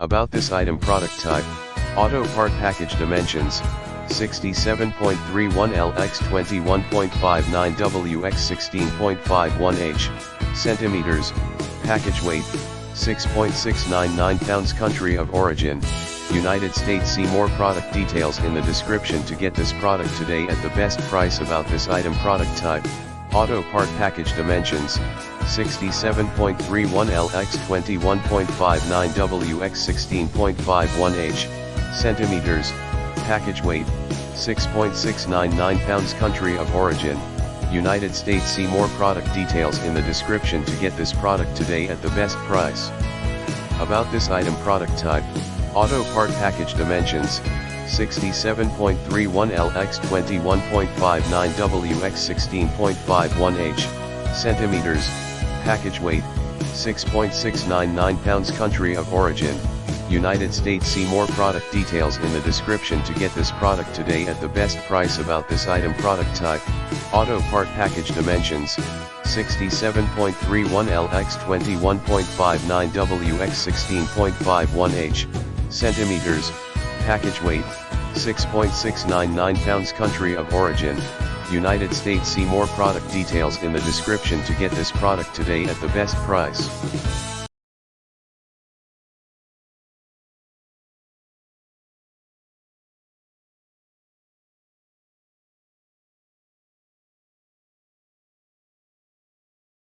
About this item: product type, auto part package dimensions, 67.31 L x 21.59 W x 16.51 H, centimeters, package weight, 6.699 pounds. Country of origin, United States. See more product details in the description to get this product today at the best price. About this item: product type, auto part package dimensions, 67.31 L x 21.59 W x 16.51 H, centimeters, package weight, 6.699 pounds. Country of origin, United States. See more product details in the description to get this product today at the best price. About this item: product type, auto part package dimensions, 67.31 L x 21.59 W x 16.51 H, centimeters, package weight, 6.699 pounds. Country of origin, United States. See more product details in the description to get this product today at the best price. About this item: product type, auto part package dimensions, 67.31 L x 21.59 W x 16.51 H, centimeters, package weight, 6.699 pounds. Country of origin, United States. See more product details in the description to get this product today at the best price.